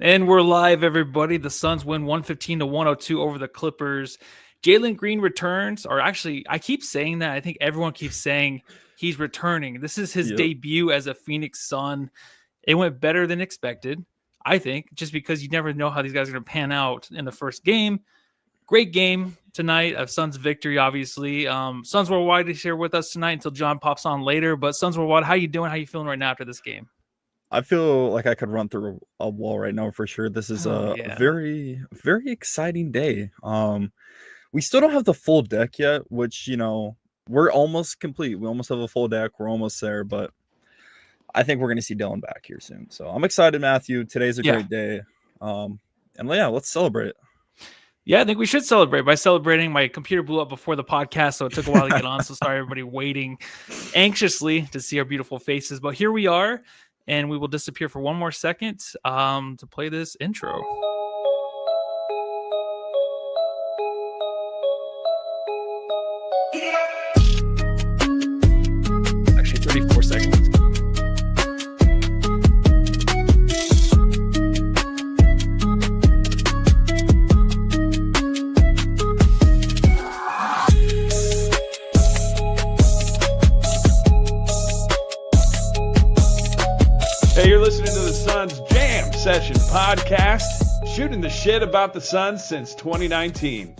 And we're live, everybody. The Suns win 115-102 over the Clippers. Jalen Green returns, or actually, I keep saying that. I think everyone keeps saying he's returning. This is his debut as a Phoenix Sun. It went better than expected, I think, just because you never know how these guys are going to pan out in the first game. Great game tonight, a Suns victory, obviously. Suns Worldwide is here with us tonight until John pops on later. But Suns Worldwide, how you doing? How you feeling right now after this game? I feel like I could run through a wall right now for sure. This is a very, very exciting day. We still don't have the full deck yet, which, we're almost complete. We almost have a full deck. We're almost there, but I think we're going to see Dylan back here soon. So I'm excited, Matthew. Today's a great day. And let's celebrate. Yeah, I think we should celebrate by celebrating. My computer blew up before the podcast, so it took a while to get on. So sorry, everybody waiting anxiously to see our beautiful faces. But here we are. And we will disappear for one more second to play this intro. Actually, 34 seconds. Hey, you're listening to the Suns Jam Session podcast, shooting the shit about the Suns since 2019.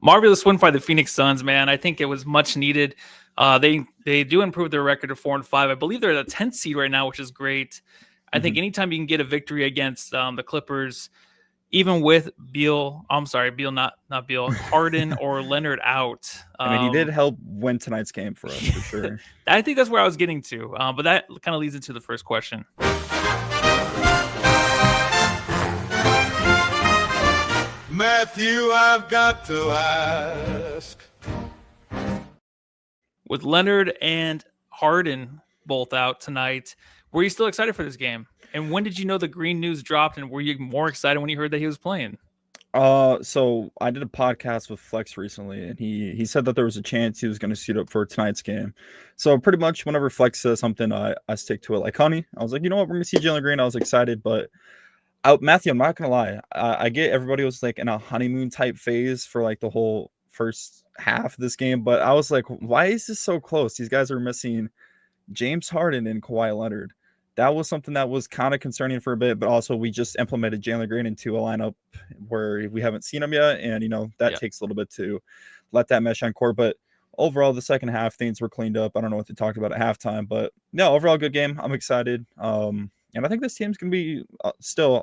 Marvelous win by the Phoenix Suns, man. I think it was much needed. They do improve their record to 4-5. I believe they're the 10th seed right now, which is great. I think anytime you can get a victory against the Clippers, even with Beal, not Beal, Harden or Leonard out. He did help win tonight's game for us, for sure. I think that's where I was getting to, but that kind of leads into the first question. Matthew, I've got to ask. With Leonard and Harden both out tonight, were you still excited for this game? And when did you know the Green news dropped, and were you more excited when you heard that he was playing? So I did a podcast with Flex recently, and he said that there was a chance he was going to suit up for tonight's game. So pretty much whenever Flex says something, I stick to it like honey. I was like, you know what, we're going to see Jalen Green. I was excited, but Matthew, I'm not going to lie. I get everybody was like in a honeymoon type phase for like the whole first half of this game, but I was like, why is this so close? These guys are missing James Harden and Kawhi Leonard. That was something that was kind of concerning for a bit, but also we just implemented Jalen Green into a lineup where we haven't seen him yet. And, that takes a little bit to let that mesh on court. But overall, the second half, things were cleaned up. I don't know what they talked about at halftime, but no, overall good game. I'm excited. And I think this team's going to be still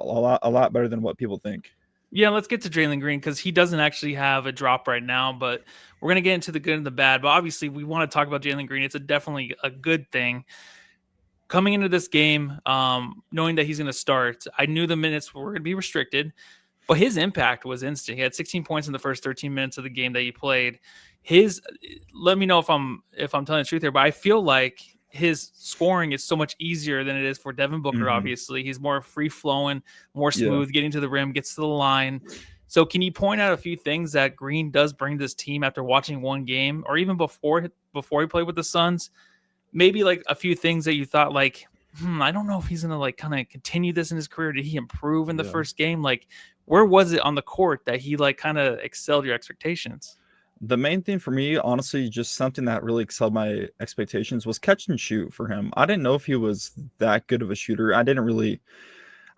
a lot better than what people think. Yeah, let's get to Jalen Green because he doesn't actually have a drop right now, but we're going to get into the good and the bad. But obviously, we want to talk about Jalen Green. It's definitely a good thing. Coming into this game, knowing that he's going to start, I knew the minutes were going to be restricted, but his impact was instant. He had 16 points in the first 13 minutes of the game that he played. Let me know if I'm telling the truth here, but I feel like his scoring is so much easier than it is for Devin Booker. Obviously, he's more free flowing, more smooth, getting to the rim, gets to the line. So, can you point out a few things that Green does bring to this team after watching one game, or even before he played with the Suns? Maybe like a few things that you thought like, I don't know if he's going to like kind of continue this in his career. Did he improve in the first game? Like, where was it on the court that he like kind of excelled your expectations? The main thing for me, honestly, just something that really excelled my expectations was catch and shoot for him. I didn't know if he was that good of a shooter. I didn't really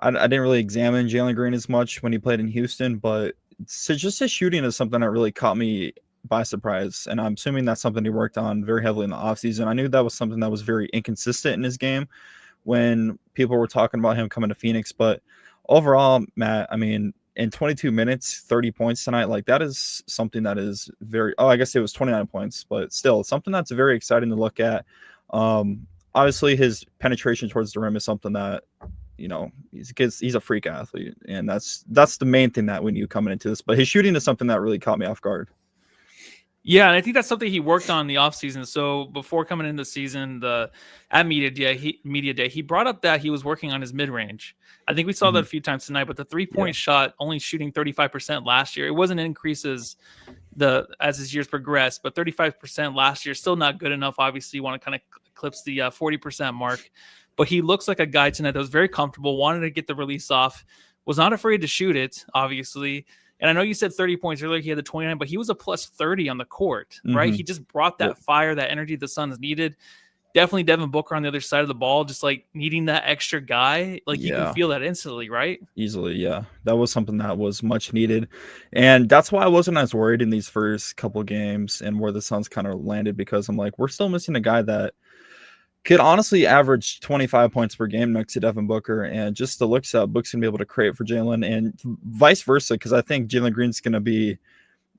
examine Jalen Green as much when he played in Houston, but just his shooting is something that really caught me by surprise, and I'm assuming that's something he worked on very heavily in the offseason. I knew that was something that was very inconsistent in his game when people were talking about him coming to Phoenix, but overall, Matt, I mean, in 22 minutes, 30 points tonight, like that is something that is I guess it was 29 points, but still something that's very exciting to look at. Obviously his penetration towards the rim is something that, he's a freak athlete, and that's the main thing that when you coming into this, but his shooting is something that really caught me off guard. Yeah, and I think that's something he worked on in the offseason. So before coming into the season, at Media Day, he brought up that he was working on his mid-range. I think we saw that a few times tonight, but the three-point shot only shooting 35% last year. It wasn't an increase as his years progressed, but 35% last year, still not good enough. Obviously, you want to kind of eclipse the 40% mark. but he looks like a guy tonight that was very comfortable, wanted to get the release off, was not afraid to shoot it, obviously. And I know you said 30 points earlier. He had the 29, but he was a plus 30 on the court, right? He just brought that fire, that energy the Suns needed. Definitely Devin Booker on the other side of the ball, just like needing that extra guy. Like you can feel that instantly, right? Easily, yeah. That was something that was much needed. And that's why I wasn't as worried in these first couple games and where the Suns kind of landed, because I'm like, we're still missing a guy that could honestly average 25 points per game next to Devin Booker. And just the looks that Book's going to be able to create for Jaylen and vice versa, because I think Jalen Green's going to be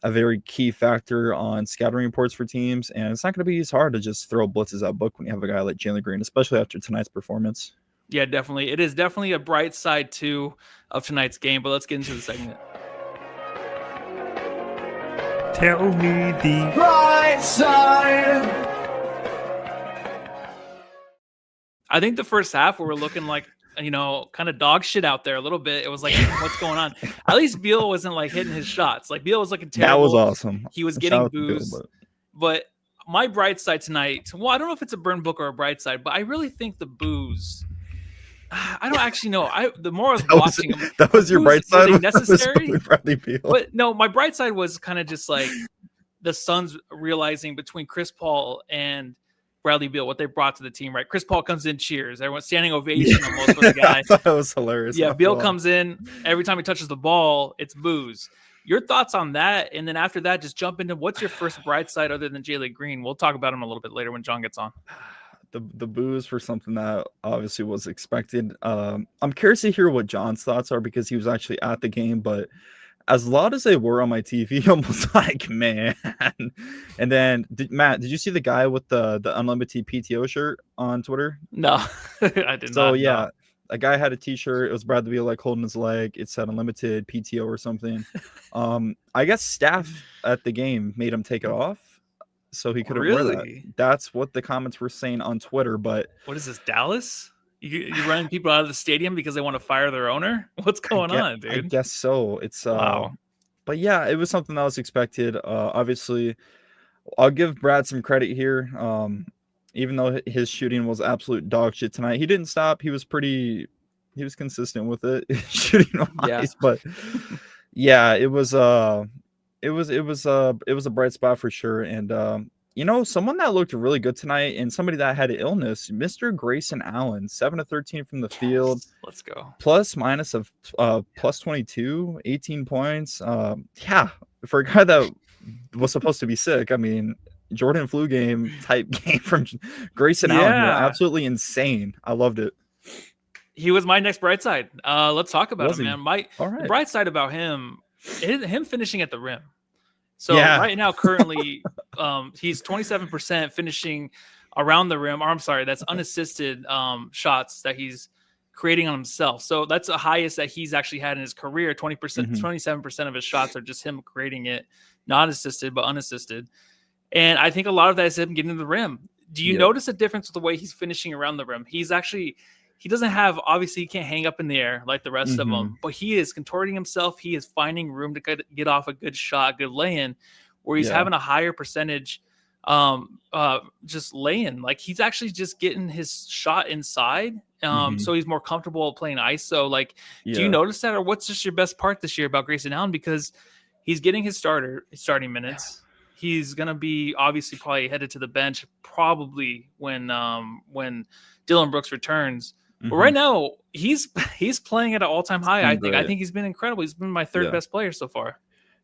a very key factor on scattering reports for teams, and it's not going to be as hard to just throw blitzes at Book when you have a guy like Jalen Green, especially after tonight's performance. Yeah, definitely. It is definitely a bright side too of tonight's game, but let's get into the segment. Tell me the bright side. I think the first half we were looking like, kind of dog shit out there a little bit. It was like, what's going on? At least Beal wasn't like hitting his shots. Like Beal was looking terrible. That was awesome. He was getting boos. But my bright side tonight, well, I don't know if it's a burn book or a bright side, but I really think the boos, I don't actually know. The more I was watching them, that was your bright side. Was necessary? Bradley Beal. But no, my bright side was kind of just like the Suns realizing between Chris Paul and Bradley Beal, what they brought to the team, right? Chris Paul comes in, cheers. Everyone's standing ovation almost for the guy. I thought that was hilarious. Yeah, Beal comes in. Every time he touches the ball, it's boos. Your thoughts on that? And then after that, just jump into what's your first bright side other than Jalen Green? We'll talk about him a little bit later when John gets on. The boos were something that obviously was expected. I'm curious to hear what John's thoughts are, because he was actually at the game, but as loud as they were on my TV, almost like, man. And then, Matt, did you see the guy with the unlimited PTO shirt on Twitter? No, I did not. So, yeah, a guy had a T-shirt. It was Bradley Beal, like, holding his leg. It said unlimited PTO or something. I guess staff at the game made him take it off, so he couldn't wear that. That's what the comments were saying on Twitter. But what is this, Dallas? You running people out of the stadium because they want to fire their owner? What's going on, dude? I guess so. It's wow. But yeah, it was something that was expected. Obviously, I'll give Brad some credit here. Even though his shooting was absolute dog shit tonight, he didn't stop. He was consistent with it, shooting wise. Yeah. But yeah, it was a bright spot for sure. And someone that looked really good tonight and somebody that had an illness, Mr. Grayson Allen, 7 of 13 from the field. Let's go. Plus minus of plus 22, 18 points. Yeah, for a guy that was supposed to be sick, I mean, Jordan flu game type game from Grayson Allen here. Absolutely insane. I loved it. He was my next bright side. Let's talk about him, man. The bright side about him is him finishing at the rim. So right now, currently, he's 27% finishing around the rim. Or I'm sorry, that's unassisted shots that he's creating on himself. So that's the highest that he's actually had in his career. 27% of his shots are just him creating it, not assisted, but unassisted. And I think a lot of that is him getting to the rim. Do you notice a difference with the way he's finishing around the rim? He doesn't have, obviously, he can't hang up in the air like the rest of them, but he is contorting himself. He is finding room to get off a good shot, good lay-in, where he's having a higher percentage just lay-in. Like, he's actually just getting his shot inside, so he's more comfortable playing ISO. Like, do you notice that, or what's just your best part this year about Grayson Allen? Because he's getting his starting minutes. He's going to be obviously probably headed to the bench probably when Dillon Brooks returns. But right now, he's playing at an all-time high, I think. I think he's been incredible. He's been my third best player so far.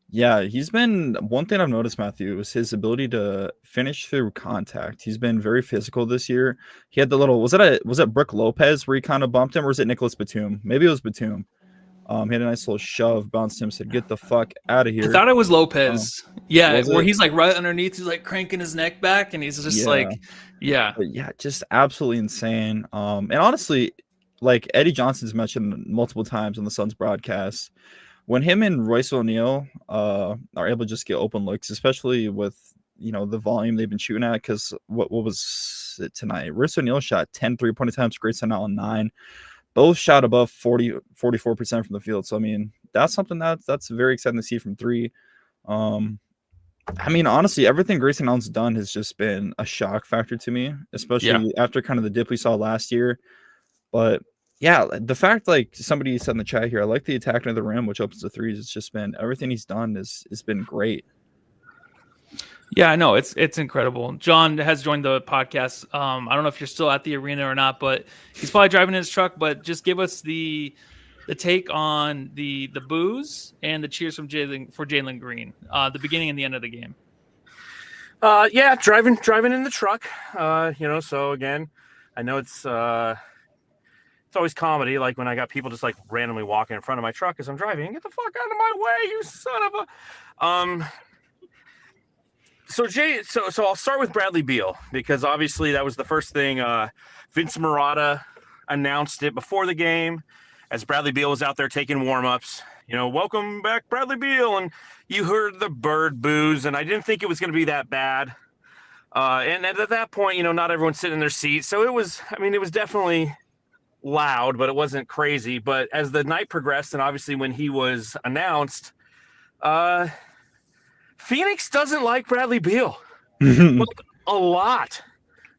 Yeah, he's been – one thing I've noticed, Matthew, is his ability to finish through contact. He's been very physical this year. He had the little – was it Brook Lopez where he kind of bumped him, or was it Nicholas Batum? Maybe it was Batum. He had a nice little shove, bounced him, said, "Get the fuck out of here." I thought it was Lopez. Where he's like right underneath, he's like cranking his neck back, and he's just But yeah, just absolutely insane. And honestly, like Eddie Johnson's mentioned multiple times on the Suns broadcast, when him and Royce O'Neal are able to just get open looks, especially with the volume they've been shooting at, because what was it tonight? Royce O'Neal shot 10 3-point attempts, Grayson Allen 9. Both shot above 44% from the field. So, I mean, that's something that's very exciting to see from three. I I mean, honestly, everything Grayson Allen's done has just been a shock factor to me, especially after kind of the dip we saw last year. But yeah, the fact, like somebody said in the chat here, I like the attack into the rim, which opens the threes. It's just been everything he's done has been great. Yeah, I know it's incredible. John has joined the podcast. I don't know if you're still at the arena or not, but he's probably driving his truck. But just give us the take on the boos and the cheers from Jaylen Green, the beginning and the end of the game. Yeah, driving in the truck. So again, I know it's always comedy, like when I got people just like randomly walking in front of my truck as I'm driving. Get the fuck out of my way, you son of a. So I'll start with Bradley Beal, because obviously that was the first thing. Vince Marotta announced it before the game, as Bradley Beal was out there taking warm-ups. Welcome back, Bradley Beal, and you heard the bird boos, and I didn't think it was going to be that bad. And at that point, not everyone's sitting in their seats, so it was definitely loud, but it wasn't crazy. But as the night progressed, and obviously when he was announced, Phoenix doesn't like Bradley Beal like, a lot.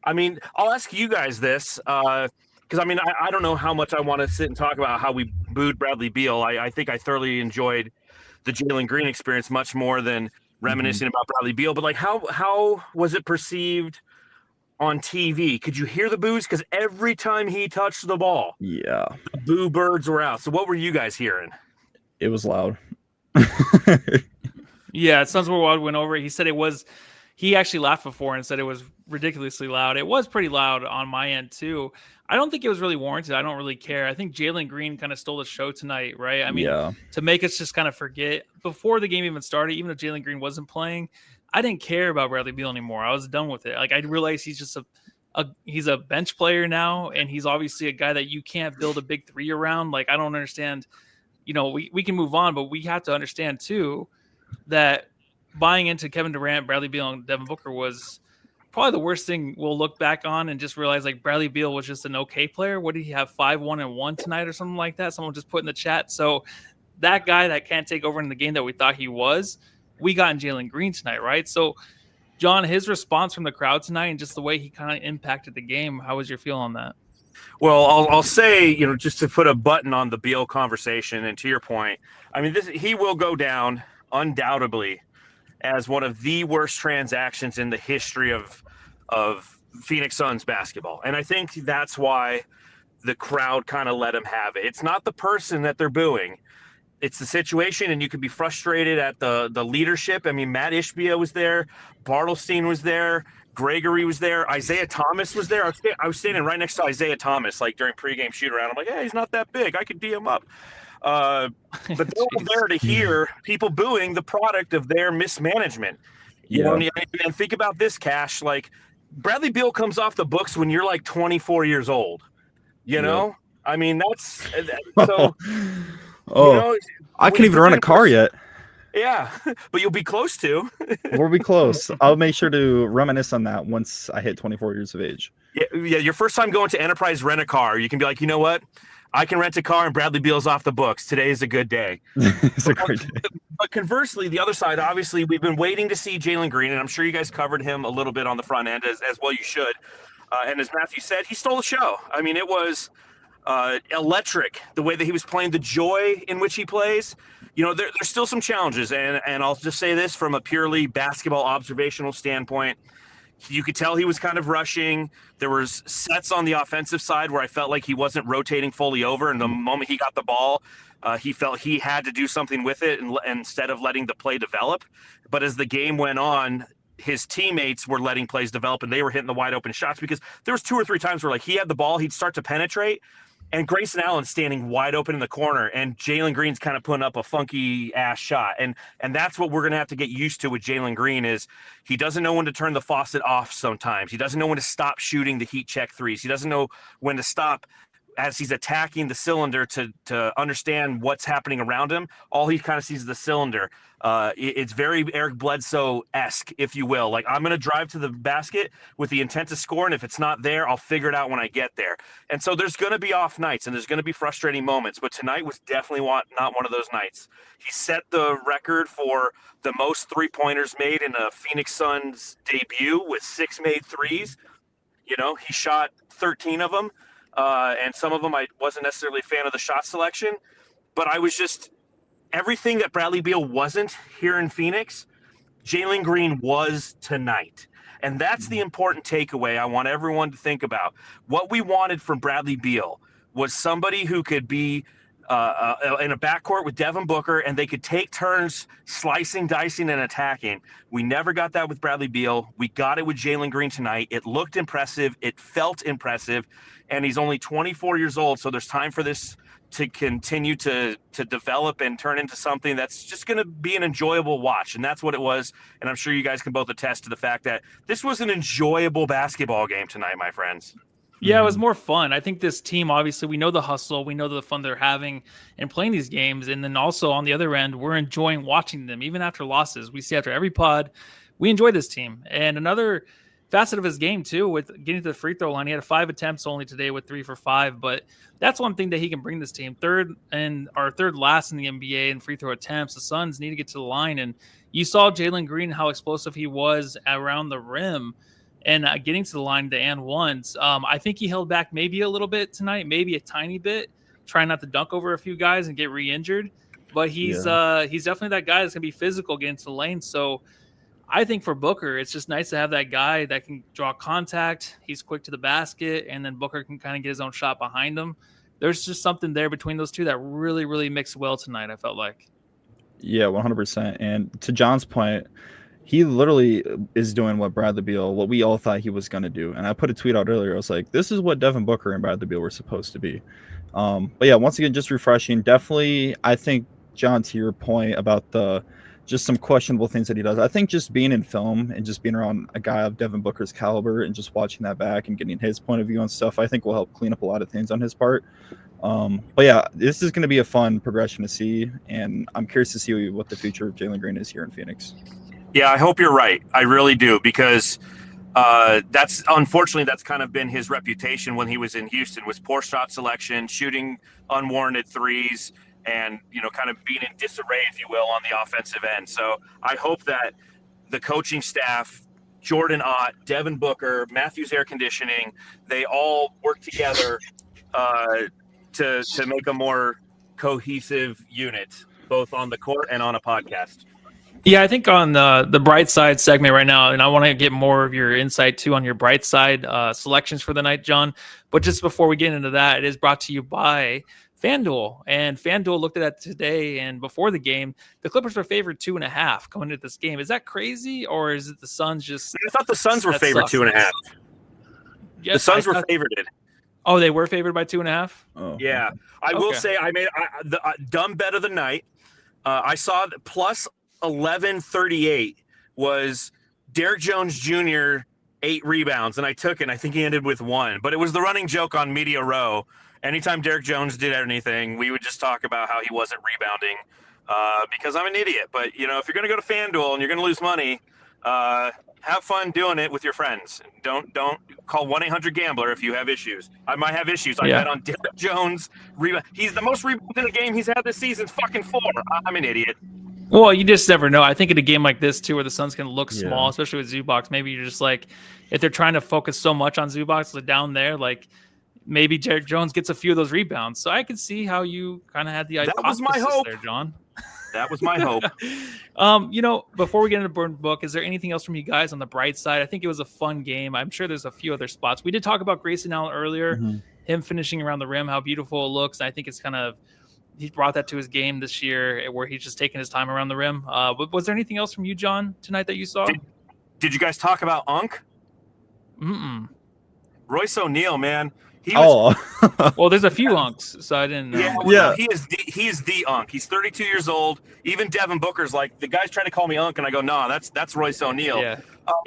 I mean, I'll ask you guys this, because I don't know how much I want to sit and talk about how we booed Bradley Beal. I think I thoroughly enjoyed the Jalen Green experience much more than reminiscing about Bradley Beal. But like, how was it perceived on TV? Could you hear the boos? Because every time he touched the ball, the boo birds were out. So what were you guys hearing? It was loud. Yeah, Suns Worldwide went over it. He said he actually laughed before and said it was ridiculously loud. It was pretty loud on my end too. I don't think it was really warranted. I don't really care. I think Jalen Green kind of stole the show tonight, right? I mean, to make us just kind of forget before the game even started, even if Jalen Green wasn't playing, I didn't care about Bradley Beal anymore. I was done with it. Like, I realized he's just he's a bench player now, and he's obviously a guy that you can't build a big three around. Like, I don't understand. We can move on, but we have to understand too that buying into Kevin Durant, Bradley Beal, and Devin Booker was probably the worst thing we'll look back on and just realize, like, Bradley Beal was just an okay player. What did he have, 5-1-1 tonight or something like that? Someone just put in the chat. So that guy that can't take over in the game that we thought he was, we got in Jalen Green tonight, right? So, John, his response from the crowd tonight and just the way he kind of impacted the game, how was your feel on that? Well, I'll say, just to put a button on the Beal conversation, and to your point, I mean, he will go down undoubtedly as one of the worst transactions in the history of Phoenix Suns basketball. And I think that's why the crowd kind of let him have it. It's not the person that they're booing. It's the situation, and you could be frustrated at the leadership. I mean, Matt Ishbia was there. Bartlestein was there. Gregory was there. Isaiah Thomas was there. I was standing right next to Isaiah Thomas, like, during pregame shoot-around. I'm like, hey, he's not that big. I could D him up. But they're all there to hear people booing the product of their mismanagement. And think about this, Cash. Like, Bradley Beal comes off the books when you're like 24 years old. I mean, that's so. I can't even run a car yet. Yeah, but you'll be close to. We'll be close. I'll make sure to reminisce on that once I hit 24 years of age. Yeah. Your first time going to Enterprise rent a car, you can be like, you know what? I can rent a car and Bradley Beal's off the books. Today is a good day. It's a great day. But conversely, the other side, obviously, we've been waiting to see Jalen Green, and I'm sure you guys covered him a little bit on the front end, as well you should. And as Matthew said, he stole the show. I mean, it was electric, the way that he was playing, the joy in which he plays. There's still some challenges, and I'll just say this from a purely basketball observational standpoint. You could tell he was kind of rushing. There was sets on the offensive side where I felt like he wasn't rotating fully over. And the moment he got the ball, he felt he had to do something with it instead of letting the play develop. But as the game went on, his teammates were letting plays develop, and they were hitting the wide open shots, because there was 2 or 3 times where, like, he had the ball, he'd start to penetrate, and Grayson Allen's standing wide open in the corner, and Jalen Green's kind of putting up a funky ass shot. And that's what we're going to have to get used to with Jalen Green, is he doesn't know when to turn the faucet off sometimes. He doesn't know when to stop shooting the heat check threes. He doesn't know when to stop as he's attacking the cylinder to understand what's happening around him, all he kind of sees is the cylinder. It's very Eric Bledsoe-esque, if you will. Like, I'm going to drive to the basket with the intent to score, and if it's not there, I'll figure it out when I get there. And so there's going to be off nights, and there's going to be frustrating moments, but tonight was definitely not one of those nights. He set the record for the most three-pointers made in a Phoenix Suns debut with 6 made threes. You know, he shot 13 of them. And some of them I wasn't necessarily a fan of the shot selection, but I was just everything that Bradley Beal wasn't here in Phoenix, Jalen Green was tonight. And that's the important takeaway I want everyone to think about. What we wanted from Bradley Beal was somebody who could be in a backcourt with Devin Booker, and they could take turns slicing, dicing, and attacking. We never got that with Bradley Beal. We got it with Jalen Green tonight. It looked impressive. It felt impressive. And he's only 24 years old, so there's time for this to continue to develop and turn into something that's just going to be an enjoyable watch. And that's what it was. And I'm sure you guys can both attest to the fact that this was an enjoyable basketball game tonight, my friends. Yeah, it was more fun. I think this team, obviously, we know the hustle. We know the fun they're having and playing these games. And then also on the other end, we're enjoying watching them, even after losses. We see after every pod, we enjoy this team. And another facet of his game, too, with getting to the free throw line. He had 5 attempts only today with 3 for 5. But that's one thing that he can bring this team. Third last in the NBA in free throw attempts. The Suns need to get to the line. And you saw Jaylen Green, how explosive he was around the rim. And getting to the line, the and ones, I think he held back maybe a little bit tonight, maybe a tiny bit, trying not to dunk over a few guys and get re-injured. But he's definitely that guy that's going to be physical getting to the lane. So I think for Booker, it's just nice to have that guy that can draw contact. He's quick to the basket, and then Booker can kind of get his own shot behind him. There's just something there between those two that really, really mixed well tonight, I felt like. Yeah, 100%. And to John's point, he literally is doing what Bradley Beal, what we all thought he was going to do. And I put a tweet out earlier. I was like, this is what Devin Booker and Bradley Beal were supposed to be. But yeah, once again, just refreshing. Definitely, I think, John, to your point about just some questionable things that he does. I think just being in film and just being around a guy of Devin Booker's caliber and just watching that back and getting his point of view on stuff, I think will help clean up a lot of things on his part. But yeah, this is going to be a fun progression to see. And I'm curious to see what the future of Jalen Green is here in Phoenix. Yeah, I hope you're right. I really do, because that's kind of been his reputation when he was in Houston, was poor shot selection, shooting unwarranted threes, and kind of being in disarray, if you will, on the offensive end. So I hope that the coaching staff, Jordan Ott, Devin Booker, Matthews Air Conditioning, they all work together to make a more cohesive unit, both on the court and on a podcast. Yeah, I think on the bright side segment right now, and I want to get more of your insight too on your bright side selections for the night, John. But just before we get into that, it is brought to you by FanDuel. And FanDuel looked at that today, and before the game, the Clippers were favored 2.5 going into this game. Is that crazy, or is it the Suns just? I thought the Suns were favored 2.5. Yes, the Suns were favored. Oh, they were favored by 2.5. Oh, yeah, I will say I made the dumb bet of the night. I saw plus 1138 was Derrick Jones Jr. 8 rebounds, and I took it. And I think he ended with 1, but it was the running joke on Media Row. Anytime Derrick Jones did anything, we would just talk about how he wasn't rebounding because I'm an idiot. But if you're going to go to FanDuel and you're going to lose money, have fun doing it with your friends. Don't call 1-800-GAMBLER if you have issues. I might have issues. I bet on Derrick Jones rebound. He's the most rebounds in a game he's had this season. Fucking 4. I'm an idiot. Well, you just never know. I think in a game like this, too, where the Suns can look small, especially with Zubac, maybe you're just like, if they're trying to focus so much on Zubac, like down there, like maybe Derrick Jones gets a few of those rebounds. So I could see how you kind of had the idea. That was my hope there, John. That was my hope. Before we get into Burn Book, is there anything else from you guys on the bright side? I think it was a fun game. I'm sure there's a few other spots. We did talk about Grayson Allen earlier, him finishing around the rim, how beautiful it looks. And I think it's kind of, he brought that to his game this year where he's just taking his time around the rim. Was there anything else from you, John, tonight that you saw? Did you guys talk about Unk? Mm-mm. Royce O'Neal, man. He was, well, there's a few Unks, so I didn't know. Yeah, he is the Unk. He's 32 years old. Even Devin Booker's like, the guy's trying to call me Unk, and I go, no, that's Royce O'Neal. Yeah.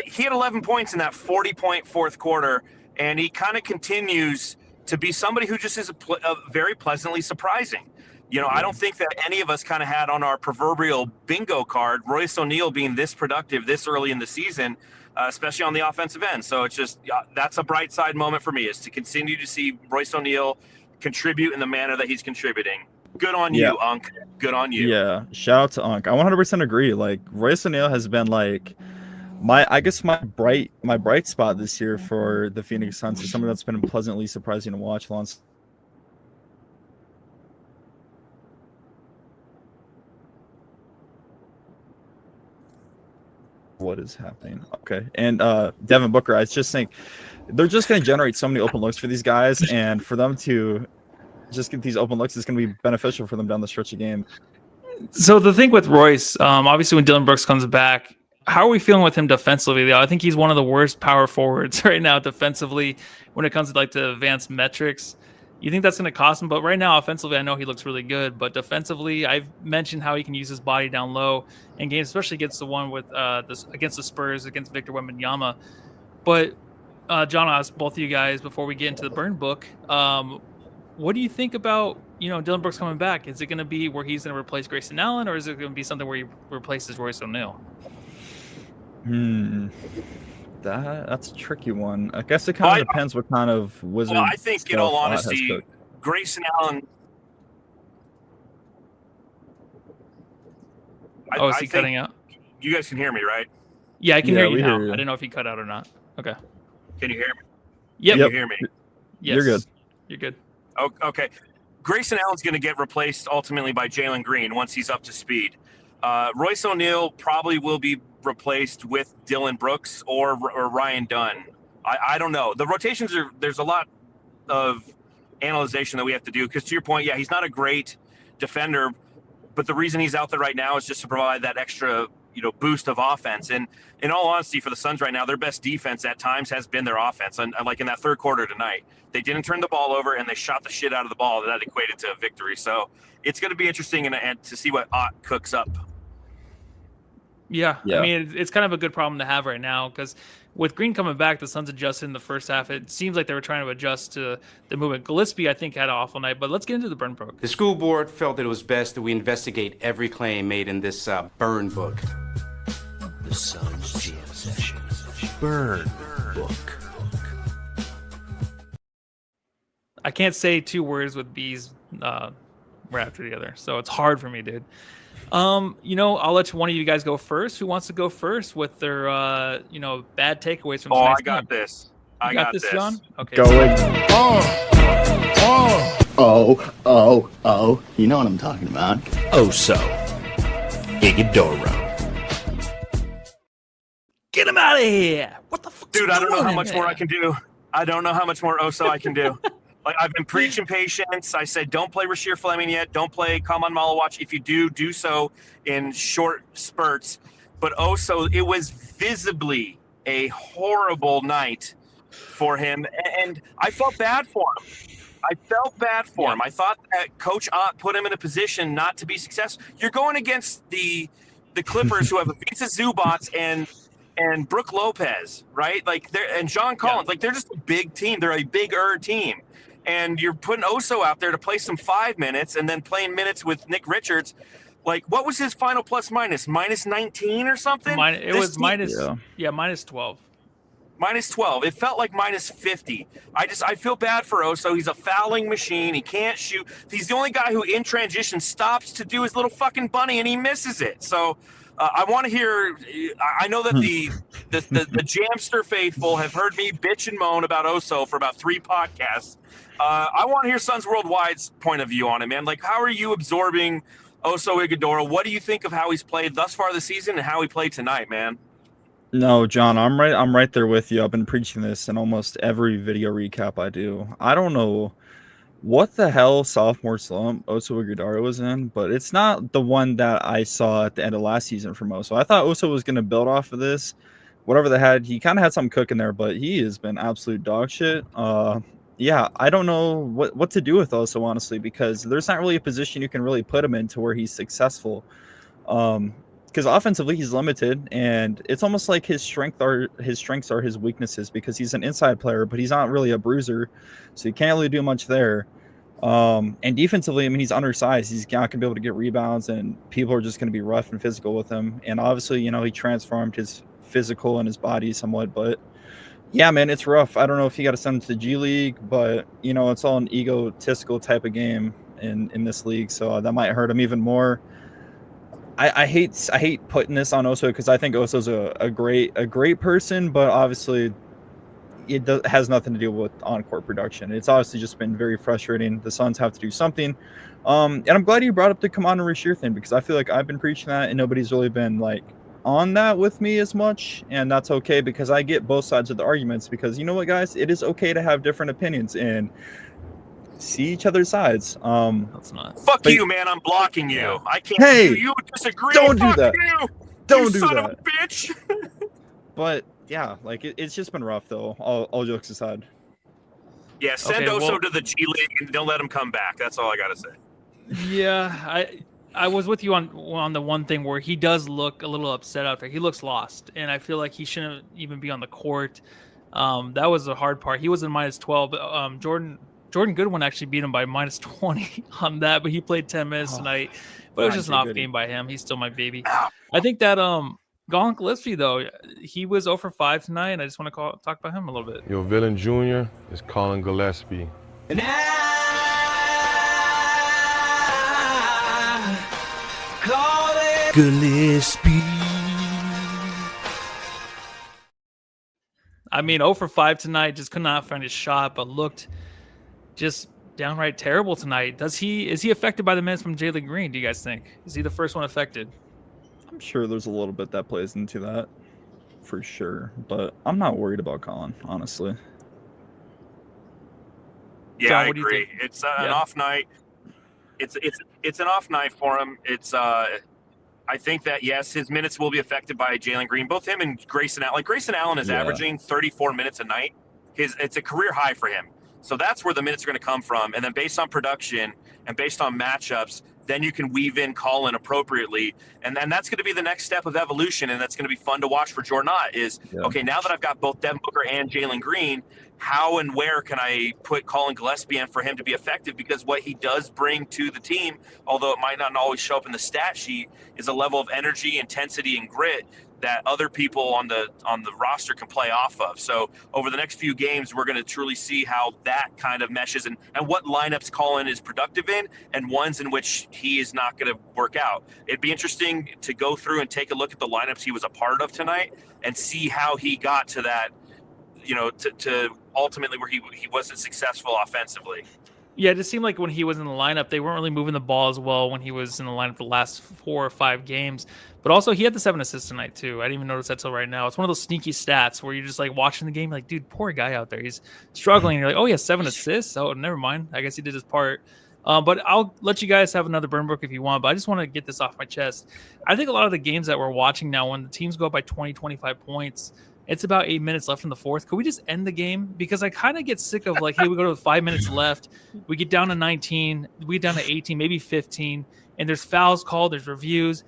He had 11 points in that 40-point fourth quarter, and he kind of continues to be somebody who just is very pleasantly surprising. You know, I don't think that any of us kind of had on our proverbial bingo card Royce O'Neal being this productive this early in the season, especially on the offensive end. So it's just that's a bright side moment for me, is to continue to see Royce O'Neal contribute in the manner that he's contributing. Good on you, Unc. Good on you. Yeah, shout out to Unc. I 100% agree. Like, Royce O'Neal has been like my bright spot this year for the Phoenix Suns is something that's been pleasantly surprising to watch. What is happening? Okay. And Devin Booker, I just think they're just going to generate so many open looks for these guys, and for them to just get these open looks is going to be beneficial for them down the stretch of game. So the thing with Royce, obviously when Dillon Brooks comes back, how are we feeling with him defensively? I think he's one of the worst power forwards right now defensively when it comes to like the advanced metrics. You think that's going to cost him? But right now, offensively, I know he looks really good. But defensively, I've mentioned how he can use his body down low in games, especially against the one with against the Spurs, against Victor Wembanyama. But John, I'll ask both of you guys before we get into the burn book. What do you think about Dillon Brooks coming back? Is it going to be where he's going to replace Grayson Allen, or is it going to be something where he replaces Royce O'Neal? That's a tricky one. I guess it kind of depends what kind of wizard. Well, I think, in all honesty, Grayson Allen. Is he cutting out? You guys can hear me, right? Yeah, I can hear you now. I didn't know if he cut out or not. Okay. Can you hear me? Yep. Can you hear me? Yes. You're good. You're good. Okay. Grayson Allen's going to get replaced ultimately by Jalen Green once he's up to speed. Royce O'Neal probably will be replaced with Dillon Brooks or Ryan Dunn. I don't know. The rotations there's a lot of analyzation that we have to do, because to your point, he's not a great defender, but the reason he's out there right now is just to provide that extra boost of offense. And in all honesty, for the Suns right now, their best defense at times has been their offense. And like in that third quarter tonight, they didn't turn the ball over and they shot the shit out of the ball. That equated to a victory. So it's going to be interesting and to see what Ott cooks up. Yeah. I mean, it's kind of a good problem to have right now, because with Green coming back, the Suns adjusted in the first half. It seems like they were trying to adjust to the movement. Gillespie, I think, had an awful night, but let's get into the burn book. The school board felt that it was best that we investigate every claim made in this burn book. The Suns Jam Session Burn Book. I can't say two words with B's right after the other, so it's hard for me, dude. I'll let one of you guys go first. Who wants to go first with their bad takeaways from tonight's I got game? this. I got this, John. Okay. Go in. Oh, you know what I'm talking about. Oso Ighodaro. Get him out of here! What the fuck, dude? I don't know how much more I can do. I don't know how much more Oso I can do. Like, I've been preaching patience. I said, don't play Rasheer Fleming yet. Don't play Kaman Malawatch. If you do so in short spurts. But Oso, it was visibly a horrible night for him. And I felt bad for him. I thought that Coach Ott put him in a position not to be successful. You're going against the Clippers, who have Ivica Zubac and Brook Lopez, right? Like, and John Collins. Like, they're just a big team. They're a bigger team. And you're putting Oso out there to play some 5 minutes and then playing minutes with Nick Richards. Like, what was his final plus minus? Minus 19 or something? Minus 12. Minus 12. It felt like minus 50. I feel bad for Oso. He's a fouling machine. He can't shoot. He's the only guy who in transition stops to do his little fucking bunny, and he misses it. So I want to hear. I know that the Jamster faithful have heard me bitch and moan about Oso for about 3 podcasts. I want to hear Suns Worldwide's point of view on it, man. Like, how are you absorbing Oso Ighodaro? What do you think of how he's played thus far this season and how he played tonight, man? No, John, I'm right there with you. I've been preaching this in almost every video recap I do. I don't know what the hell sophomore slump Oso Ighodaro was in, but it's not the one that I saw at the end of last season from Oso. I thought Oso was going to build off of this. Whatever they had, he kind of had something cooking there, but he has been absolute dog shit. I don't know what to do with Oso, honestly, because there's not really a position you can really put him in to where he's successful. because offensively he's limited, and it's almost like his strengths are his weaknesses, because he's an inside player, but he's not really a bruiser, so you can't really do much there. And defensively, I mean, he's undersized. He's not gonna be able to get rebounds, and people are just gonna be rough and physical with him. And obviously, you know, he transformed his physical and his body somewhat, but yeah, man, it's rough. I don't know if you got to send him to the G League, but you know, it's all an egotistical type of game in this league, so that might hurt him even more. I hate putting this on Oso, because I think Oso's a great person, but obviously it has nothing to do with on-court production. It's obviously just been very frustrating. The Suns have to do something. And I'm glad you brought up the Commander Rashir thing, because I feel like I've been preaching that and nobody's really been like on that with me as much, and that's okay, because I get both sides of the arguments, because you know what, guys, it is okay to have different opinions and see each other's sides. That's not. Fuck you, man. I'm blocking you. Yeah. I can't. Hey, you disagree. don't do Fuck that. You, don't you do son that. of a bitch. But yeah, like it's just been rough though. All jokes aside. Yeah, send Okay, Oso well- to the G League and don't let him come back. That's all I gotta say. Yeah, I was with you on the one thing where he does look a little upset out there. He looks lost, and I feel like he shouldn't even be on the court. That was the hard part. He was in -12. But, Jordan Goodwin actually beat him by -20 on that, but he played 10 minutes tonight. But it was just an off game by him. He's still my baby. I think that Jalen Gillespie, though, he was 0 for 5 tonight, and I just want to talk about him a little bit. Your villain junior is Colin Gillespie. And call it Gillespie. I mean, 0 for 5 tonight, just could not find his shot, but looked just downright terrible tonight. Is he affected by the minutes from Jalen Green, do you guys think? Is he the first one affected? I'm sure there's a little bit that plays into that, for sure. But I'm not worried about Colin, honestly. Yeah, John, I what do you agree. think? It's an off night. It's an off night for him. I think that, yes, his minutes will be affected by Jalen Green. Both him and Grayson Allen. Like, Grayson Allen is averaging 34 minutes a night. It's a career high for him. So that's where the minutes are going to come from. And then based on production and based on matchups, then you can weave in Colin appropriately. And then that's going to be the next step of evolution, and that's going to be fun to watch for Jordan Ott is, okay, now that I've got both Devin Booker and Jalen Green, how and where can I put Colin Gillespie in for him to be effective? Because what he does bring to the team, although it might not always show up in the stat sheet, is a level of energy, intensity, and grit that other people on the roster can play off of. So over the next few games, we're going to truly see how that kind of meshes and what lineups Colin is productive in and ones in which he is not going to work out. It'd be interesting to go through and take a look at the lineups he was a part of tonight and see how he got to that, you know, to ultimately where he wasn't successful offensively. Yeah, it just seemed like when he was in the lineup, they weren't really moving the ball as well when he was in the lineup the last 4 or 5 games. But also, he had the 7 assists tonight, too. I didn't even notice that till right now. It's one of those sneaky stats where you're just like watching the game, like, dude, poor guy out there. He's struggling. You're like, oh, he has 7 assists? Oh, never mind. I guess he did his part. But I'll let you guys have another burn book if you want. But I just want to get this off my chest. I think a lot of the games that we're watching now, when the teams go up by 20, 25 points, it's about 8 minutes left in the fourth. Could we just end the game? Because I kind of get sick of, like, hey, we go to 5 minutes left. We get down to 19. We get down to 18, maybe 15. And there's fouls called. There's reviews.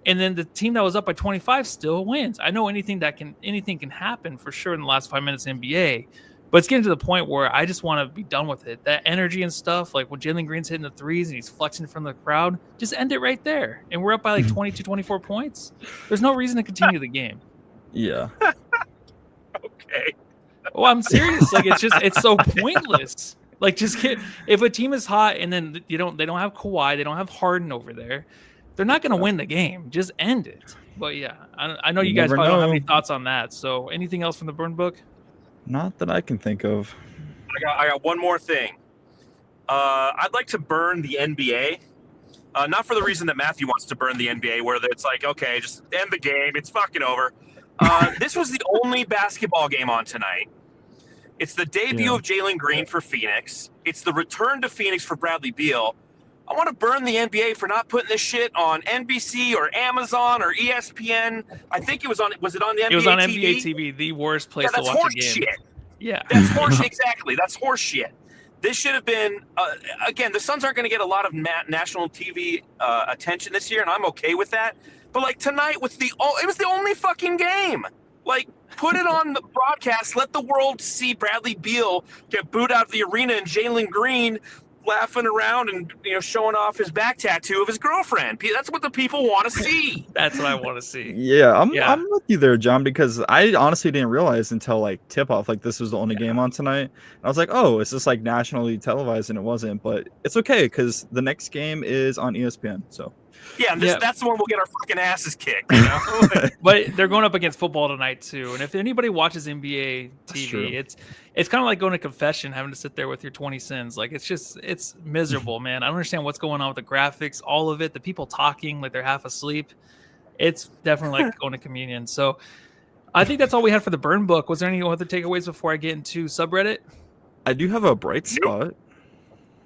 And then the team that was up by 25 still wins. I know anything can happen for sure in the last 5 minutes in NBA. But it's getting to the point where I just want to be done with it. That energy and stuff, like when Jalen Green's hitting the threes and he's flexing from the crowd, just end it right there. And we're up by like 22, 24 points. There's no reason to continue the game. Yeah. Okay. Well, I'm serious. Like, it's so pointless. Like, just if a team is hot and then they don't have Kawhi, they don't have Harden over there, they're not going to win the game. Just end it. But yeah, I know you guys probably don't have any thoughts on that. So anything else from the burn book? Not that I can think of. I got one more thing. I'd like to burn the NBA. Not for the reason that Matthew wants to burn the NBA, where it's like, okay, just end the game. It's fucking over. This was the only basketball game on tonight. It's the debut of Jalen Green for Phoenix. It's the return to Phoenix for Bradley Beal. I want to burn the NBA for not putting this shit on NBC or Amazon or ESPN. I think it was on. Was it on the NBA TV? It was on NBA TV, the worst place to watch a game. Shit. Yeah, that's horse. Exactly, that's horse shit. This should have been. Again, the Suns aren't going to get a lot of national TV attention this year, and I'm okay with that. But like tonight it was the only fucking game. Like, put it on the broadcast. Let the world see Bradley Beal get booed out of the arena and Jalen Green laughing around and showing off his back tattoo of his girlfriend. That's what the people want to see. That's what I want to see. Yeah, I'm with you there, John, because I honestly didn't realize until like tip off like this was the only game on tonight. And I was like, oh, it's just like nationally televised, and it wasn't. But it's okay because the next game is on ESPN. So yeah, that's the one we'll get our fucking asses kicked. But they're going up against football tonight too, and if anybody watches NBA TV, it's kind of like going to confession, having to sit there with your 20 sins. Like it's miserable, man. I don't understand what's going on with the graphics, all of it, the people talking like they're half asleep. It's definitely like going to communion. So I think that's all we had for the burn book. Was there any other takeaways before I get into subreddit? I do have a bright spot.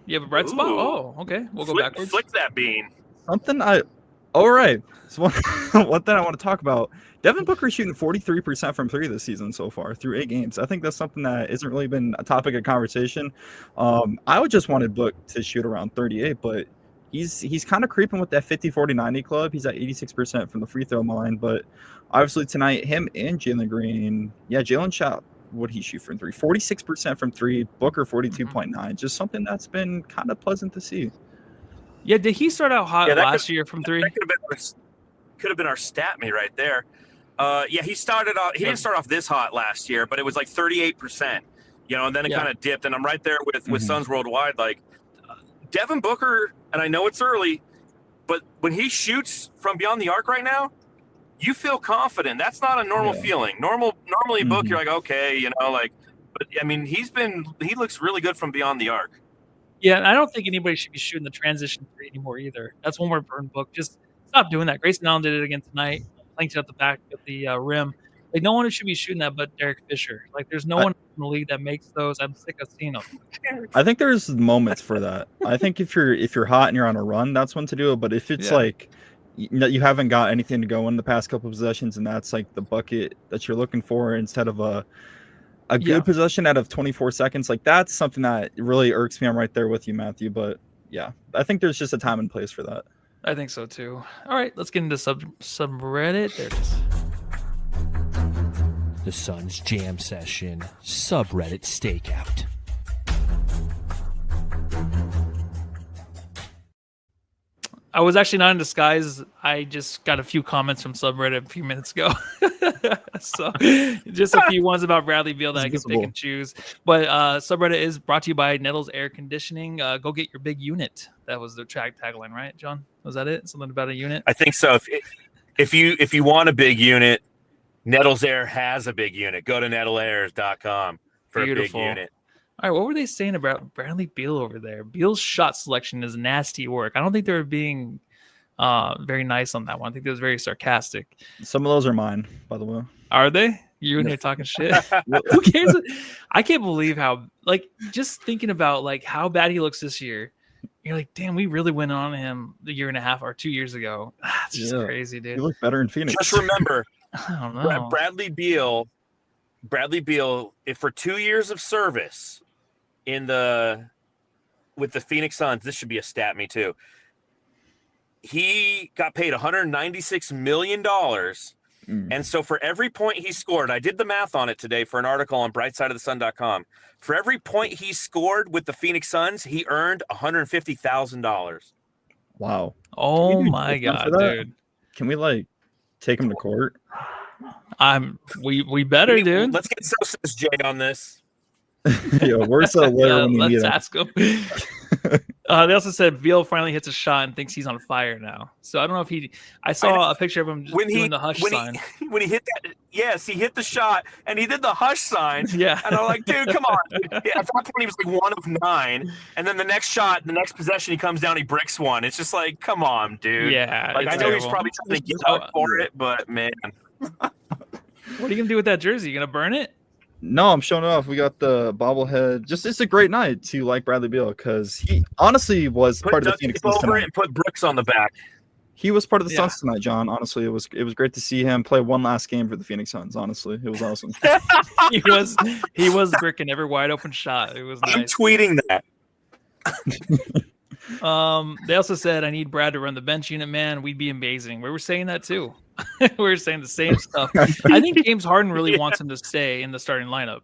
You have a bright spot? Oh, okay. We'll go backwards. Flick that bean. All right. So one thing I want to talk about, Devin Booker shooting 43% from 3 this season so far through 8 games. I think that's something that isn't really been a topic of conversation. I would just wanted Book to shoot around 38, but he's kind of creeping with that 50-40-90 club. He's at 86% from the free throw line, but obviously tonight, him and Jalen Green, Jalen shot, what did he shoot from 3? 46% from 3, Booker 42.9. Just something that's been kind of pleasant to see. Yeah, did he start out hot last year from 3? That could have been our stat me right there. He started off. He didn't start off this hot last year, but it was like 38%. And then it kind of dipped. And I'm right there with Suns Worldwide. Like Devin Booker, and I know it's early, but when he shoots from beyond the arc right now, you feel confident. That's not a normal feeling. Normally, Book, you're like, okay, but I mean, he looks really good from beyond the arc. Yeah, and I don't think anybody should be shooting the transition 3 anymore either. That's one more burn book. Just stop doing that. Grayson Allen did it again tonight. Linked it at the back of the rim. Like, no one should be shooting that but Derek Fisher. Like, there's no one in the league that makes those. I'm sick of seeing them. I think there's moments for that. I think if you're hot and you're on a run, that's when to do it. But if it's like you haven't got anything to go in the past couple of possessions, and that's like the bucket that you're looking for instead of a good possession out of 24 seconds, like that's something that really irks me. I'm right there with you, Matthew. But yeah, I think there's just a time and place for that. I think so too. All right, let's get into subreddit. There it is. The Suns Jam Session subreddit stakeout. I was actually not in disguise. I just got a few comments from subreddit a few minutes ago. So just a few ones about Bradley Beal that I can pick and choose. But subreddit is brought to you by Nettles Air Conditioning. Go get your big unit. That was the tagline, right, John? Was that it? Something about a unit? I think so. If you want a big unit, Nettles Air has a big unit. Go to nettleairs.com for a big unit. All right, what were they saying about Bradley Beal over there? Beal's shot selection is nasty work. I don't think they were being very nice on that one. I think it was very sarcastic. Some of those are mine, by the way. Are they? You and you're talking shit. Who cares? I can't believe how, like, just thinking about like how bad he looks this year. You're like, damn, we really went on him a year and a half or 2 years ago. It's just crazy, dude. You look better in Phoenix. Just remember, I don't know. Bradley Beal, if for 2 years of service with the Phoenix Suns, this should be a stat me too. He got paid $196 million. And so for every point he scored, I did the math on it today for an article on brightsideofthesun.com. For every point he scored with the Phoenix Suns, he earned $150,000. Wow. Oh my God, dude. Can we like take him to court? We better, dude. Let's get Sosa's Jay on this. Yeah, where's the lawyer when you need let's ask him. They also said Beal finally hits a shot and thinks he's on fire now. So I don't know if I saw a picture of him doing the hush sign. When he hit that, yes, he hit the shot and he did the hush sign. Yeah. And I'm like, dude, come on. At that point, he was like 1 of 9. And then the next shot, the next possession, he comes down, he bricks one. It's just like, come on, dude. Yeah. Like, I know he's probably trying to get out for it, but man. What are you going to do with that jersey? You going to burn it? No, I'm showing it off. We got the bobblehead. Just it's a great night to like Bradley Beal because he honestly was part of the Phoenix Suns tonight. And put bricks on the back. He was part of the Suns tonight, John. Honestly, it was great to see him play one last game for the Phoenix Suns. Honestly, it was awesome. he was bricking every wide open shot. It was nice. I'm tweeting that. They also said, I need Brad to run the bench unit, man. We'd be amazing. We were saying that too. We were saying the same stuff. I think James Harden really wants him to stay in the starting lineup.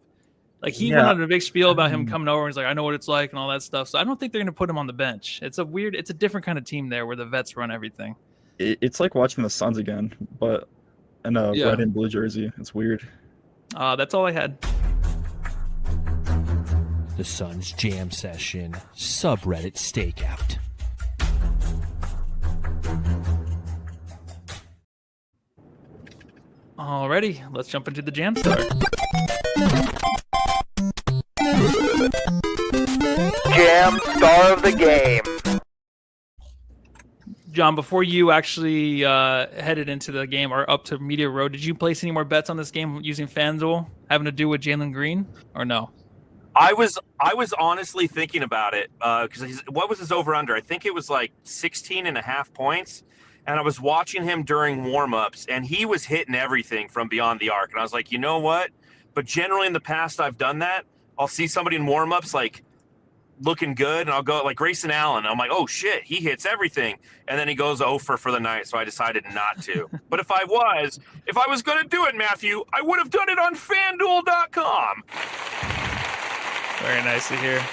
Like he went on a big spiel about him coming over and he's like, I know what it's like and all that stuff. So I don't think they're going to put him on the bench. It's a different kind of team there where the vets run everything. It's like watching the Suns again, but in a red and blue jersey. It's weird. That's all I had. The Suns Jam Session Subreddit Stakeout. Alrighty, let's jump into the Jam Star. Jam Star of the game. John, before you actually headed into the game or up to Media Road, did you place any more bets on this game using FanDuel having to do with Jalen Green or no? I was honestly thinking about it because what was his over-under? I think it was like 16.5 points. And I was watching him during warm-ups, and he was hitting everything from beyond the arc. And I was like, you know what? But generally in the past I've done that. I'll see somebody in warm-ups like looking good, and I'll go like Grayson Allen. I'm like, oh, shit, he hits everything. And then he goes 0 for the night, so I decided not to. But if I was going to do it, Matthew, I would have done it on FanDuel.com. Very nice to hear.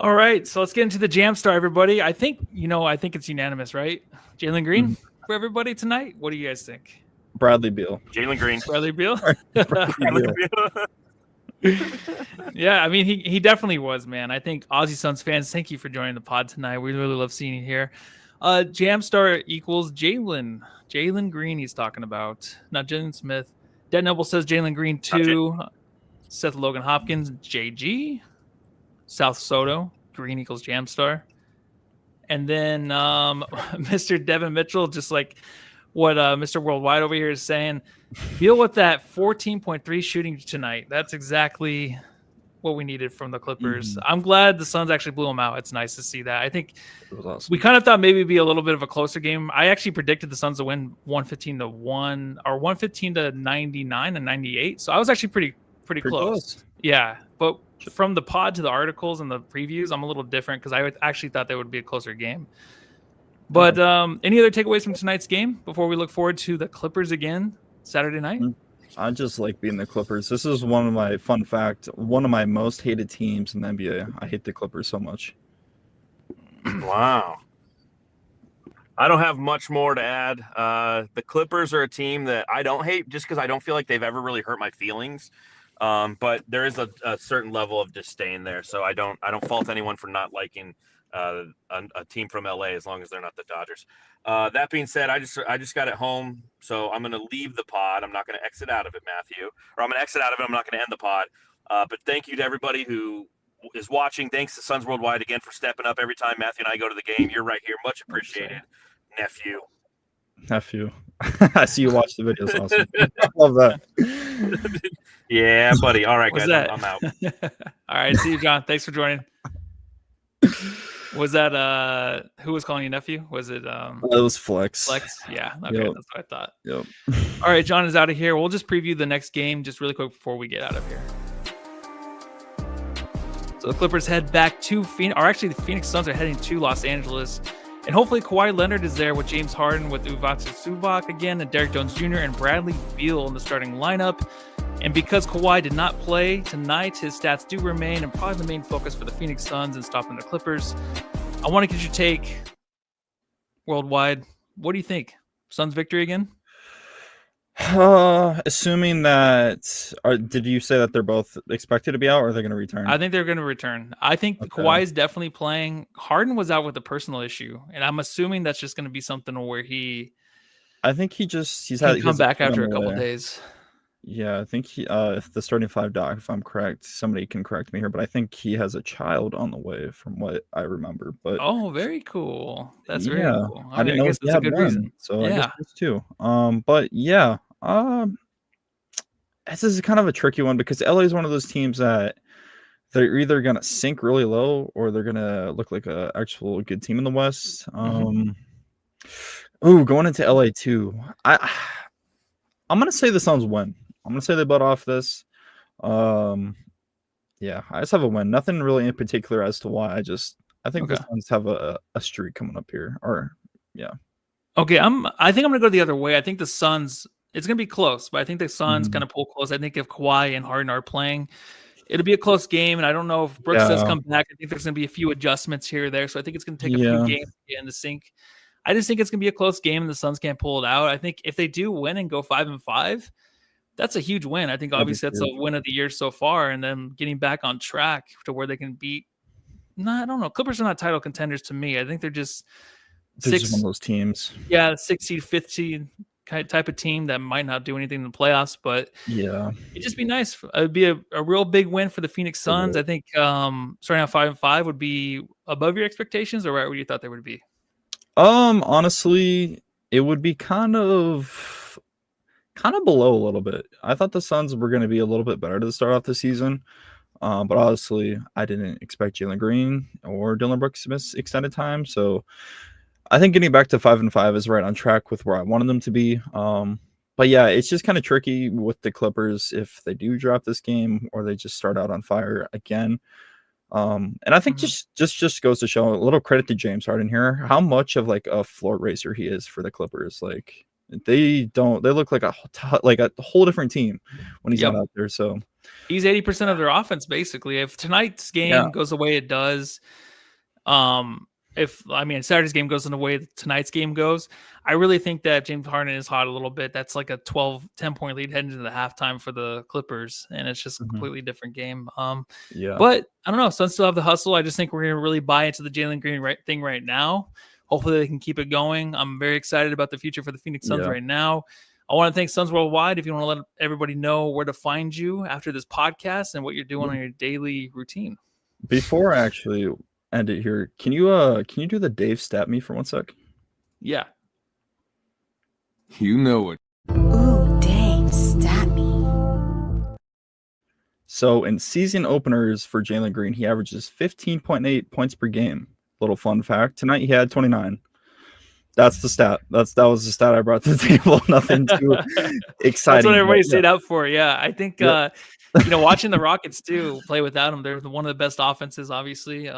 All right, so let's get into the Jam Star, everybody. I think it's unanimous, right? Jalen Green for everybody tonight. What do you guys think? Bradley Beal. Jalen Green. Bradley Beal? Bradley Beal. Yeah, I mean, he definitely was, man. I think Aussie Suns fans, thank you for joining the pod tonight. We really love seeing you here. Jam Star equals Jaylen Green he's talking about. Not Jalen Smith. Dead Noble says Jalen Green 2. Seth Logan Hopkins, JG. South Soto, Green equals Jam Star. And then Mr. Devin Mitchell, just like what Mr. Worldwide over here is saying, deal with that 14.3 shooting tonight. That's exactly what we needed from the Clippers. I'm glad the Suns actually blew them out. It's nice to see that. I think it was awesome. We kind of thought maybe it'd be a little bit of a closer game. I actually predicted the Suns to win 115-1 or 115-99 and 98. So I was actually pretty close. Yeah, but from the pod to the articles and the previews, I'm a little different because I actually thought that would be a closer game. But any other takeaways from tonight's game before we look forward to the Clippers again Saturday night? I just like being the Clippers. This is one of my most hated teams in the NBA. I hate the Clippers so much. Wow. I don't have much more to add. The Clippers are a team that I don't hate just because I don't feel like they've ever really hurt my feelings. But there is a certain level of disdain there, so I don't fault anyone for not liking a team from LA as long as they're not the Dodgers. That being said, I just got it home, so I'm gonna leave the pod. I'm not gonna exit out of it, Matthew, or I'm gonna exit out of it. I'm not gonna end the pod. But thank you to everybody who is watching. Thanks to Suns Worldwide again for stepping up every time Matthew and I go to the game. You're right here, much appreciated, nephew. I see you watch the videos. Awesome. I love that. Yeah, buddy. All right, guys, I'm out. All right, see you, John. Thanks for joining. Was that who was calling you nephew? Was it it was Flex. Flex? Yeah. Okay, Yep. That's what I thought. Yep. All right, John is out of here. We'll just preview the next game just really quick before we get out of here. So the Clippers head back to Phoenix, or actually the Phoenix Suns are heading to Los Angeles. And hopefully Kawhi Leonard is there with James Harden, with Uvatu Zubac again, and Derek Jones Jr. and Bradley Beal in the starting lineup. And because Kawhi did not play tonight, his stats do remain and probably the main focus for the Phoenix Suns and stopping the Clippers. I want to get your take worldwide. What do you think? Suns victory again? Assuming that, did you say that they're both expected to be out, or are they going to return? I think they're going to return. I think Kawhi is definitely playing. Harden was out with a personal issue, and I'm assuming that's just going to be something where I think he's come back after a couple days. Yeah, I think if the starting five doc, if I'm correct, somebody can correct me here, but I think he has a child on the way from what I remember. But very cool. That's very cool. I didn't know guess he that's had a good one, reason. so I guess there's two. But yeah, this is kind of a tricky one because LA is one of those teams that they're either gonna sink really low or they're gonna look like a actual good team in the West. Going into LA too, I'm gonna say the Suns win. I'm gonna say they butt off this. Yeah, I just have a win. Nothing really in particular as to why. I just I think the Okay. Suns have a streak coming up here. Or yeah. Okay, I think I'm gonna go the other way. I think the Suns. It's gonna be close, but I think the Suns Mhm. kind of pull close. I think if Kawhi and Harden are playing, it'll be a close game. And I don't know if Brooks does Yeah. come back. I think there's gonna be a few adjustments here or there. So I think it's gonna take a few Yeah. games to get in the sync. I just think it's gonna be a close game, and the Suns can't pull it out. I think if they do win and go 5-5, that's a huge win. I think That'd be obviously that's a huge. win of the year so far, and then getting back on track to where they can beat. No, I don't know. Clippers are not title contenders to me. I think they're just They're just one of those teams. 6 seed, 5th seed type of team that might not do anything in the playoffs, but Yeah. it'd just be nice. It'd be a real big win for the Phoenix Suns. would. I think starting out 5-5 would be above your expectations, or right where you thought they would be. Honestly, it would be kind of below a little bit. I thought the Suns were going to be a little bit better to start off the season. But obviously, I didn't expect Jalen Green or Dylan Brooks to miss extended time. So I think getting back to 5-5 is right on track with where I wanted them to be. But yeah, it's just kind of tricky with the Clippers if they do drop this game or they just start out on fire again. And I think just goes to show a little credit to James Harden here, how much of like a floor racer he is for the Clippers. Like they look like a whole different team when he's not out there. So he's 80% of their offense, basically. If tonight's game goes the way it does, Saturday's game goes in the way tonight's game goes, I really think that James Harden is hot a little bit. That's like a 10-point lead heading into the halftime for the Clippers, and it's just a completely different game. But I don't know. Suns still have the hustle. I just think we're going to really buy into the Jalen Green thing right now. Hopefully they can keep it going. I'm very excited about the future for the Phoenix Suns right now. I want to thank Suns Worldwide. If you want to let everybody know where to find you after this podcast and what you're doing on your daily routine. Before I actually end it here, can you do the Dave stat me for 1 sec? Yeah. You know it. Ooh, Dave stat me. So in season openers for Jalen Green, he averages 15.8 points per game. Little fun fact. Tonight he had 29. That's the stat. That was the stat I brought to the table. Nothing too exciting. That's what everybody stayed out for. Yeah, I think watching the Rockets too play without him, they're one of the best offenses, obviously.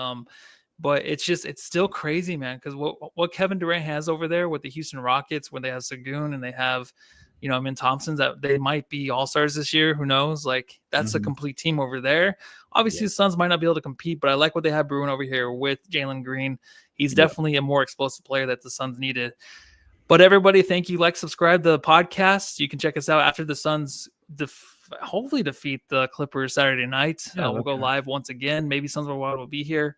But it's still crazy, man. Because what Kevin Durant has over there with the Houston Rockets, when they have Sengun and they have, Min Thompson's, that they might be all-stars this year. Who knows? Like that's a complete team over there. Obviously, the Suns might not be able to compete, but I like what they have brewing over here with Jalen Green. He's definitely a more explosive player that the Suns needed. But everybody, thank you. Subscribe to the podcast. You can check us out after the Suns hopefully defeat the Clippers Saturday night. We'll go live once again. Maybe Suns Worldwide will be here.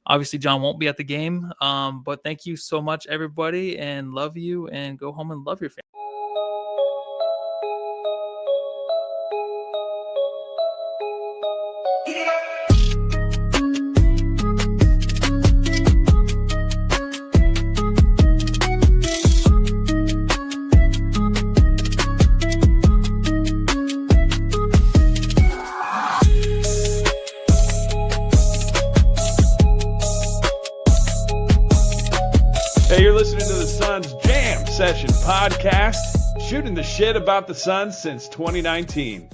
Obviously, John won't be at the game. But thank you so much, everybody, and love you. And go home and love your family. Hey, you're listening to the Suns Jam Session podcast, shooting the shit about the Suns since 2019.